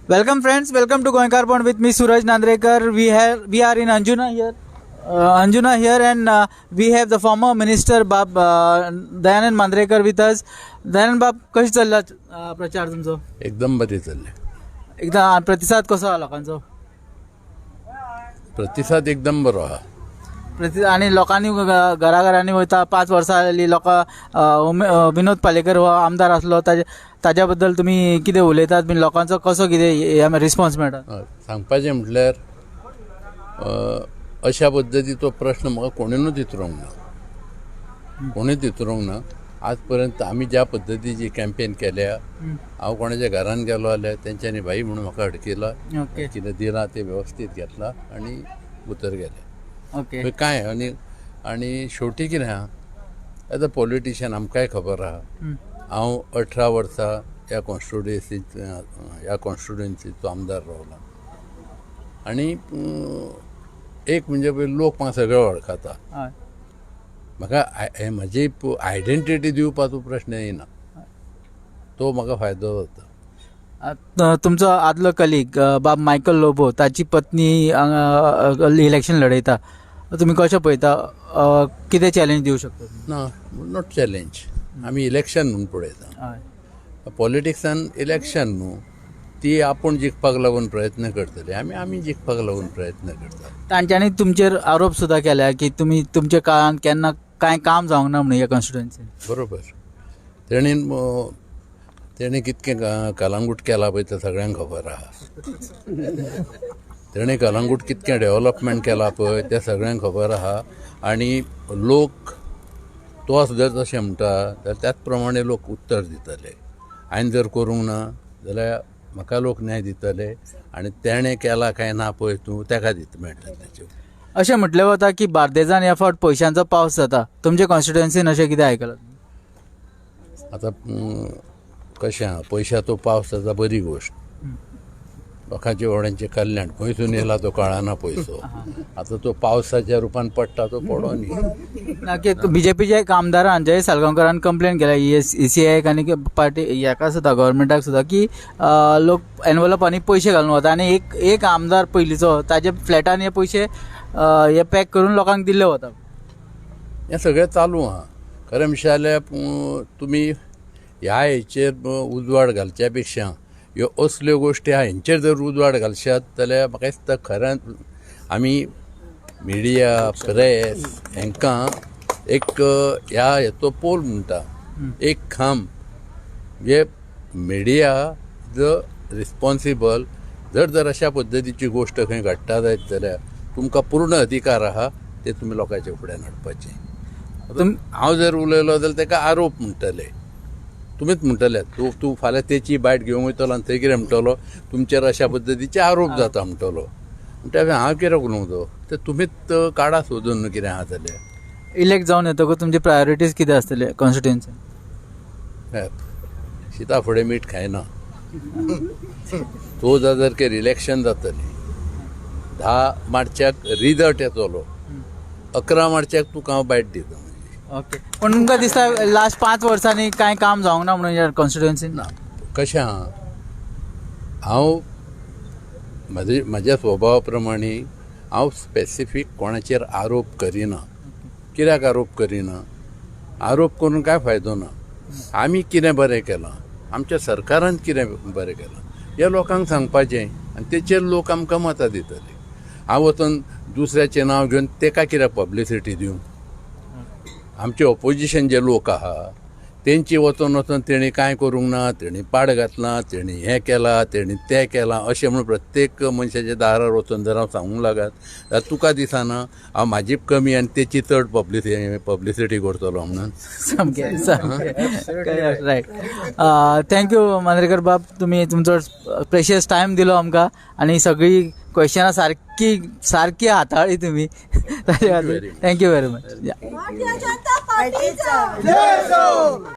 Welcome friends, welcome to Goenkar Point with me Suraj Nandrekar. We are in Anjuna here, and we have the former minister Bab Dayanand Mandrekar with us. Dayanand Bab, कशी चालला प्रचार तुमचो? एकदम बरी चालले. एकदा प्रतिसाद कसो आला लोकांचो? प्रतिसाद एकदम बरो हा. आणि लोकांनी घराघरांनी वयता 5 वर्सां जाली लोकां विनोद पालेकर हो आमदार आसलो ताज्या बद्दल तुमी कितें उलयतात बीन लोकांचो कसो कितें रिस्पॉन्स मेळटा? सांगपाचें म्हटल्यार अशा पद्दतीचो प्रश्न म्हाका कोणूच विचारूंक ना. आज पर्यंत आमी ज्या पद्दतीची कॅम्पेन केल्या, हांव कोणाच्या घरान गेलो जाल्यार तेंच्यांनी भाई म्हणून म्हाका अडकिला, कितें दिलां तें वेवस्थीत घेतलां आनी उतर गेले. ओके काय आनी शेवटी कितें आहा, एज अ पॉलिटिशियन आमकांय खबर आहा, हांव 18 वर्सां ह्या कॉन्स्टिट्युएन्सीचो आमदार रावला आनी एक म्हणजे लोक म्हाका सगळे वळखता. म्हाका म्हाजी आयडेंटिटी दिवपाचो प्रश्न येना, तो म्हाका फायदो जाता. तुमचो आदलो कलीग बाब मायकल लोबो ताची पत्नी इलेक्शन लढयता, तुम्ही कशें पळयता? कितें चॅलेंज दिवंक शकता? ना, नॉट चॅलेंज. आमी इलेक्शन म्हणून पळयता. पॉलिटिक्सान इलेक्शन न्हू, ती आपूण जिखपाक लागून प्रयत्न करतले, आमी जिखपाक लागून प्रयत्न करता. तांच्यांनी तुमचेर आरोप सुद्दां केल्या की तुमी तुमच्या काळांत केन्ना कांय काम जावंक ना म्हणून ह्या कॉन्स्टिट्युएन्सीन. बरोबर. तेणें कितकें कलांगूट केला पळय तें सगळ्यांक खबर आहा. तेणें कलांगूट कितकें डेव्हलपमेंट केला पळय तें सगळ्यांक खबर आहा. आनी लोक तो जर तशें म्हणटा जाल्यार त्याच प्रमाणे लोक उत्तर दितले. हांवें जर करूंक ना जाल्यार म्हाका लोक न्याय दितले आनी तेणें केला काय ना पळय तूं तेका मेळटा तेचेर. अशें म्हटलें वता की बार्देजान ह्या फावट पयशांचो पावस जाता. तुमच्या कॉन्स्टिट्युएन्सीन अशें कितें आयकलां? आतां कशें आहा, पयशाचो पावस जाता बरी गोश्ट, लोकांच्या व्हड्यांचें कल्याण. खंयसून येयला तो कळना पयसो. आतां तो पावसाच्या रुपान पडटा तो पडो न्ही. बीजेपीच्या एक आमदारान जय साळगांवकारान कंप्लेन केल्या ECIक आनी पार्टी हेका सुद्दां गव्हर्मेंटाक सुद्दां की लोक एनवलपांनी पयशे घालून वता आनी एक आमदार पयलींचो ताजे फ्लॅटान हे पयशे हे पॅक करून लोकांक दिल्ले वता. हें सगळें चालू आहा. खरें म्हणशें जाल्यार तुमी ह्या हेचेर उजवाड घालच्या पेक्षा ह्यो असल्यो गोश्टी आहा हेंचेर जर उजवाड घालशात जाल्यार म्हाका दिसता खऱ्यांत आमी मिडिया, प्रेस हेंकां एक ह्या हेचो पोल म्हणटा एक खांब, जे मिडिया रिस्पॉन्सिबल जर अशा पद्दतीची गोश्ट खंय घडटा जायत जाल्यार तुमकां पूर्ण अधिकार आहा ते तुमी लोकांच्या फुड्यान हाडपाचे. हांव जर उलयलो जाल्यार ताका आरोप म्हणटले, तुमीच म्हणटले तूं फाल्यां तेची बायट घेवंक वयतलो आनी थंय कितें म्हणटलो तुमचेर अशा पद्दतीचे आरोप जाता म्हणटलो. म्हणटा हांव कित्याक उलोवचो? ते तुमीच काडा सोदून न्हू कितें आहा जाल्यार. इलेक्ट जावन येतकूच तुमचे प्रायोरिटीज कितें आसतले कॉन्स्टिट्युएन्सीन? शीता फुडें मीठ खायना. तो जर के इलेक्शन जातली 10 मार्चाक रिजल्ट येतलो, 11 मार्चाक तुका हांव बायट दिता. ओके, पण तुमकां दिसता लास्ट 5 वर्सांनी कांय काम जावंक ना म्हणून ह्या कॉन्स्टिट्युएन्सीन? ना. कशें आहा, हांव म्हाज्या स्वभावा प्रमाणे हांव स्पेसिफीक कोणाचेर आरोप करिना. कित्याक आरोप करिना? आरोप करून कांय फायदो ना. आमी कितें बरें केलां, आमच्या सरकारान कितें बरें केलां हें लोकांक सांगपाचें आनी तेचेर लोक आमकां मतां दितले. हांव वचून दुसऱ्याचें नांव घेवन तेका कितें पब्लिसिटी दिवं? आमचे ऑपोजिशन जे लोक आहा तेंची वचून तेणी कांय करूंक ना, तेणी पाड घातला, तेणी हें केलां, तेणी तें केलां अशें म्हणून प्रत्येक मनशाच्या दारार वचून जर हांव सांगूंक लागत जाल्यार तुका दिसना हांव म्हाजी कमी आनी तेची चड पब्लिसिटी करतलो म्हणून? रायट. थँक्यू मांद्रेकर बाब, तुमी तुमचो प्रेशियस टायम दिलो आमकां आनी सगळी क्वेश्चनां सारकी हाताळ्ळी तुमी. Thank you very much.